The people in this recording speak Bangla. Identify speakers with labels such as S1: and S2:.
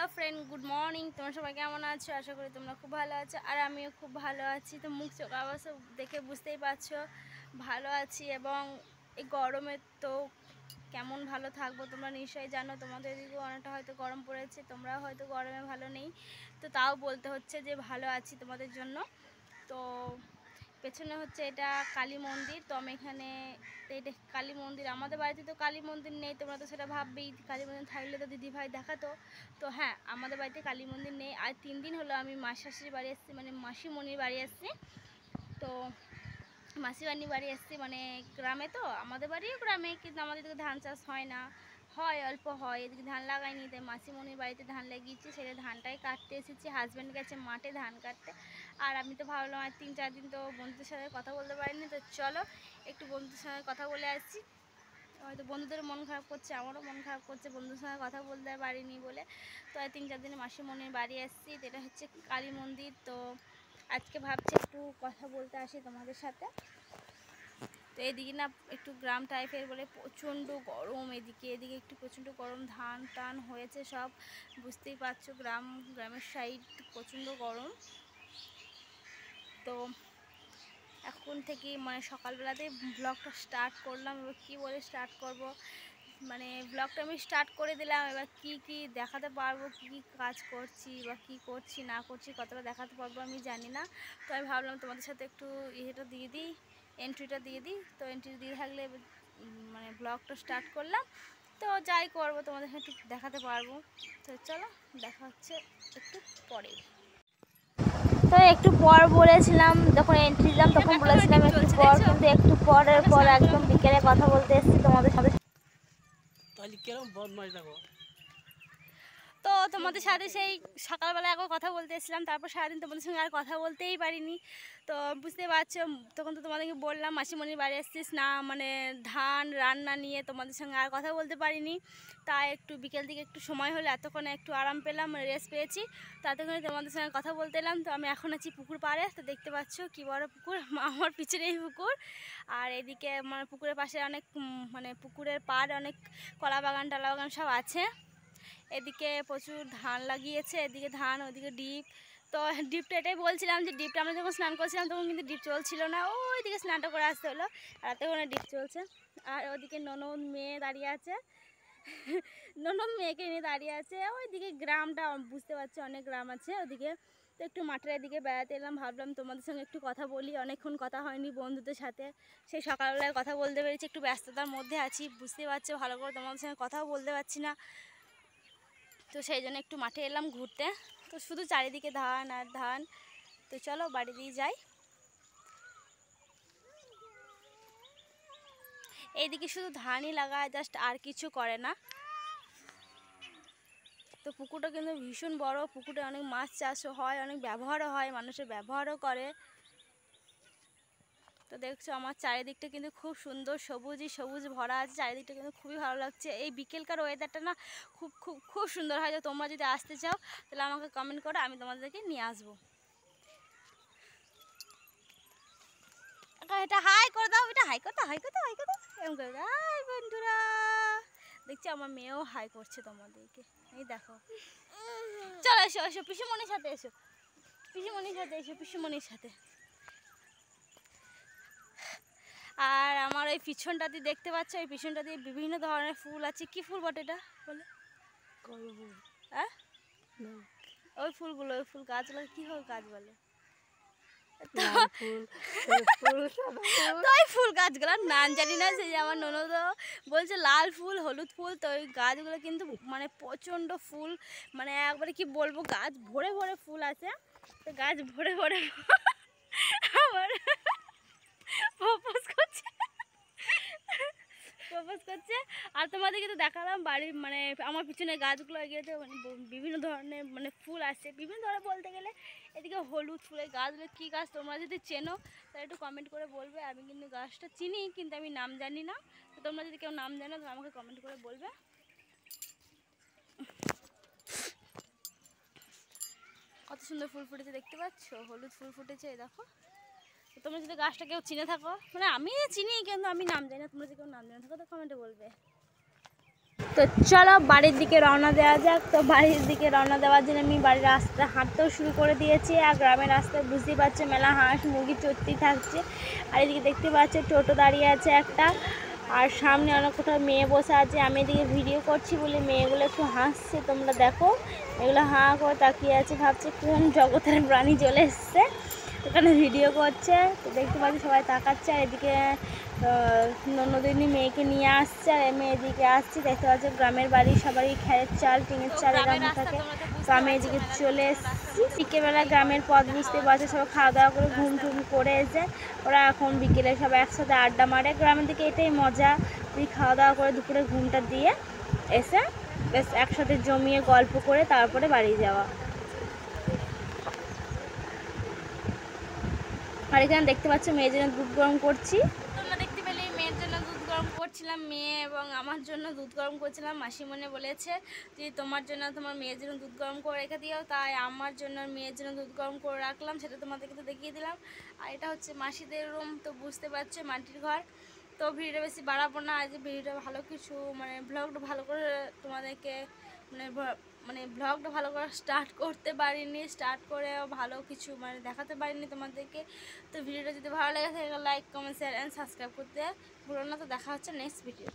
S1: Hello friend, good morning. তোমরা সবাই কেমন আছো? আশা করি তোমরা খুব ভালো আছো, আর আমিও খুব ভালো আছি। তো মুখ চোখ আওয়াজ দেখে বুঝতেই পারছো ভালো আছি। এবং এই গরমে তো কেমন ভালো থাকবো তোমরা নিশ্চয়ই জানো। তোমাদের দিকেও অনেকটা হয়তো গরম পড়েছে, তোমরাও হয়তো গরমে ভালো নেই, তো তাও বলতে হচ্ছে যে ভালো আছি তোমাদের জন্য। তো পেছনে হচ্ছে এটা কালী মন্দির। তো আমি এখানে এটা কালী মন্দির, আমাদের বাড়িতে তো কালী মন্দির নেই, তোমরা তো সেটা ভাববেই। কালী মন্দির থাকলে তো দিদিভাই দেখাতো। তো হ্যাঁ, আমাদের বাড়িতে কালী মন্দির নেই। আর 3 দিন হলো আমি মাসির বাড়ি এসেছি, মানে মাসিমণির বাড়ি এসেছি। তো মাসিমণির বাড়ি এসেছি মানে গ্রামে, তো আমাদের বাড়িও গ্রামে, কিন্তু আমাদের দিকে ধান চাষ হয় না, হয় অল্প হয়। এদিকে ধান লাগাইনি, তাই মাসিমণির বাড়িতে ধান লাগিয়েছি, সেটা ধানটাই কাটতে এসেছি। হাজব্যান্ড গেছে মাঠে ধান কাটতে, আর আমি তো ভাবলাম আর 3-4 দিন তো বন্ধুদের সাথে কথা বলতে পারিনি, তো চলো একটু বন্ধুদের সঙ্গে কথা বলে আসছি। হয়তো বন্ধুদের মন খারাপ করছে, আমারও মন খারাপ করছে বন্ধুদের সঙ্গে কথা বলতে পারিনি বলে। তো 3-4 দিনে মাসিমণির বাড়ি আসছি। এটা হচ্ছে কালী মন্দির। তো আজকে ভাবছি একটু কথা বলতে আসি তোমাদের সাথে। তো এদিকে না একটু গ্রাম টাইপের বলে প্রচণ্ড গরম, এদিকে একটু প্রচণ্ড গরম, ধান টান হয়েছে সব, বুঝতেই পারছো। গ্রামের সাইড প্রচণ্ড গরম। তো এখন থেকে মানে সকালবেলাতে ব্লগটা স্টার্ট করলাম। এবার কী বলে স্টার্ট করব, মানে ব্লগটা আমি স্টার্ট করে দিলাম। এবার কি দেখাতে পারবো, কি কাজ করছি বা কি করছি না করছি, কতটা দেখাতে পারবো আমি জানি না। তো আমি ভাবলাম তোমাদের সাথে একটু ইয়েটা দিয়ে দিই, এন্ট্রিটা দিয়ে দিই। তো এন্ট্রি দিয়ে থাকলে মানে ব্লগটা স্টার্ট করলাম, তো যাই করবো তোমাদের সাথে একটু দেখাতে পারবো। তো চলো দেখা হচ্ছে একটু পরে। তো একটু পর বলেছিলাম, যখন এন্ট্রি দিলাম তখন বলেছিলাম একটু পর, কিন্তু একটু পরের পর একদম বিকেলে কথা বলতে এসেছি তোমাদের সাথে।
S2: তাহলে কিরকম বদমাইশ দেখো।
S1: তো তোমাদের সাথে সেই সকালবেলা একবার কথা বলতে এসেছিলাম, তারপর সারাদিন তোমাদের সঙ্গে আর কথা বলতেই পারিনি। তো বুঝতে পারছো, তখন তো তোমাদেরকে বললাম মাসিমণির বাড়ি এসেছিস না, মানে ধান রান্না নিয়ে তোমাদের সঙ্গে আর কথা বলতে পারিনি। তাই একটু বিকেল দিকে একটু সময় হলে এতক্ষণে একটু আরাম পেলাম, রেস্ট পেয়েছি, ততক্ষণে তোমাদের সঙ্গে কথা বলতে এলাম। তো আমি এখন আছি পুকুর পাড়ে। তো দেখতে পাচ্ছ কী বড় পুকুর, আমার পিছনেই পুকুর। আর এদিকে মানে পুকুরের পাশে অনেক মানে পুকুরের পাড় অনেক কলা বাগান টালা বাগান সব আছে। এদিকে প্রচুর ধান লাগিয়েছে, এদিকে ধান, ওদিকে ডিপ। তো ডিপটা এটাই বলছিলাম যে ডিপটা আমরা যখন স্নান করছিলাম তখন কিন্তু ডিপ চলছিল না, ওইদিকে স্নানটা করে আসতে হলো, আর এতক্ষণে ডিপ চলছে। আর ওদিকে ননদ মেয়ে দাঁড়িয়ে আছে, ননদ মেয়েকে নিয়ে দাঁড়িয়ে আছে। ওইদিকে গ্রামটা বুঝতে পারছি, অনেক গ্রাম আছে ওদিকে। তো একটু মাঠের এদিকে বেড়াতে এলাম, ভাবলাম তোমাদের সঙ্গে একটু কথা বলি, অনেকক্ষণ কথা হয়নি বন্ধুদের সাথে। সেই সকালবেলায় কথা বলতে পেরেছি, একটু ব্যস্ততার মধ্যে আছি বুঝতে পারছো, ভালো করে তোমাদের সঙ্গে কথাও বলতে পারছি না। তো সেই জন্য একটু মাঠে এলাম ঘুরতে। তো শুধু চারিদিকে ধান আর ধান। তো চলো বাড়ি দিয়ে যাই। এইদিকে শুধু ধানই লাগায়, জাস্ট আর কিছু করে না। তো পুকুরটা কিন্তু ভীষণ বড়, পুকুরে অনেক মাছ চাষও হয়, অনেক ব্যবহারও হয়, মানুষের ব্যবহারও করে। তো দেখছো আমার চারিদিকটা কিন্তু খুব সুন্দর, সবুজই সবুজ ভরা আছে, চারিদিকটা কিন্তু খুবই ভালো লাগছে। এই বিকেলকার ওয়েদারটা না খুব খুব খুব সুন্দর হয়। তো তোমরা যদি আসতে চাও তাহলে আমাকে কমেন্ট করো, আমি তোমাদেরকে নিয়ে আসবো। এটা হাই করে দাও, এটা হাই করতে এরকম করে দাও। হাই বন্ধুরা, দেখছি আমার মেয়েও হাই করছে তোমাদেরকে, এই দেখো। চলো এসো এসো পিসিমণির সাথে এসো, পিসিমণির সাথে এসো, পিসিমণির সাথে। আর আমার ওই পিছনটা দিয়ে দেখতে পাচ্ছ, ওই পিছনটা দিয়ে বিভিন্ন ধরনের ফুল আছে। কি ফুল বটে এটা বলে? হ্যাঁ, ওই ফুলগুলো, ওই ফুল গাছগুলো কি গাছ বলে? তো ওই ফুল গাছগুলোর নাম জানি না, সেই আমার ননদ বলছে লাল ফুল হলুদ ফুল। তো ওই গাছগুলো কিন্তু মানে প্রচণ্ড ফুল, মানে একবারে কি বলবো, গাছ ভরে ভরে ফুল আছে। তো গাছ ভরে ভরে আমার প্রপোজ করছে, প্রপোজ করছে। আর তোমাদেরকে তো দেখালাম বাড়ির মানে আমার পিছনে গাছগুলো এগিয়েতে মানে বিভিন্ন ধরনের মানে ফুল আসছে, বিভিন্ন ধরনের বলতে গেলে। এদিকে হলুদ ফুলের গাছগুলো কী গাছ তোমরা যদি চেনো তাহলে একটু কমেন্ট করে বলবে। আমি কিন্তু গাছটা চিনি, কিন্তু আমি নাম জানি না। তো তোমরা যদি কেউ নাম জানো তাহলে আমাকে কমেন্ট করে বলবে। কত সুন্দর ফুল ফুটেছে দেখতে পাচ্ছ, হলুদ ফুল ফুটেছে, দেখো। তোমরা যদি গাছটা কেউ চিনে থাকো, মানে আমি চিনি কিন্তু আমি নাম জানি না, তোমরা যদি কেউ নাম জানে থাকো তো কমেন্টে বলবে। তো চলো বাড়ির দিকে রওনা দেওয়া যাক। তো বাড়ির দিকে রওনা দেওয়ার জন্য আমি বাড়ির রাস্তা হাঁটতেও শুরু করে দিয়েছি। আর গ্রামের রাস্তায় বুঝতেই পারছো মেলা হাঁস মুরগি চড়তেই থাকছে। আর এদিকে দেখতে পাচ্ছ টোটো দাঁড়িয়ে আছে একটা, আর সামনে অনেক কোথাও মেয়ে বসে আছে। আমি এদিকে ভিডিও করছি বলে মেয়েগুলো একটু হাসছে, তোমরা দেখো। এগুলো হাঁ করে তাকিয়ে আছে, ভাবছে কোন জগতের প্রাণী চলে এসছে, ওখানে ভিডিও করছে। তো দেখতে পাচ্ছি সবাই তাকাচ্ছে। আর এদিকে ননদিনী মেয়েকে নিয়ে আসছে, আর আমি এদিকে আসছি। দেখতে পাচ্ছি গ্রামের বাড়ি সবারই খেয়ের চাল টিনের চাল এরকম থাকে। তো আমি এদিকে চলে এসেছি বিকেলবেলা গ্রামের পথ, বুঝতে পারছি সবাই খাওয়া দাওয়া করে ঘুম টুম করে এসে ওরা এখন বিকেলে সবাই একসাথে আড্ডা মারে। গ্রামের দিকে এটাই মজা, তুই খাওয়া দাওয়া করে দুপুরে ঘুমটা দিয়ে এসে বেশ একসাথে জমিয়ে গল্প করে তারপরে বাড়ি যাওয়া। আর এখানে দেখতে পাচ্ছ মেয়ের জন্য দুধ গরম করছি। তোমরা দেখতে পেলে মেয়ের জন্য দুধ গরম করছিলাম, মেয়ে এবং আমার জন্য দুধ গরম করছিলাম। মাসিমণি বলেছে যে তোমার জন্য তোমার মেয়ের জন্য দুধ গরম করে রেখে দিও, তাই আমার জন্য মেয়ের জন্য দুধ গরম করে রাখলাম, সেটা তোমাদেরকে তো দেখিয়ে দিলাম। আর এটা হচ্ছে মাসিদের রুম, তো বুঝতে পারছো মাটির ঘর। তো ভিডিওটা বেশি বাড়াবো না, আজ ভিডিওটা ভালো কিছু ব্লগটা ভালো করে তোমাদেরকে ব্লগটা ভালো করে স্টার্ট করতে পারিনি, স্টার্ট করেও ভালো কিছু দেখাতে পারিনি তোমাদেরকে। তো ভিডিওটা যদি ভালো লেগে থাকে like comment share and subscribe করতে ভুলো না। তো দেখা হচ্ছে নেক্সট ভিডিও।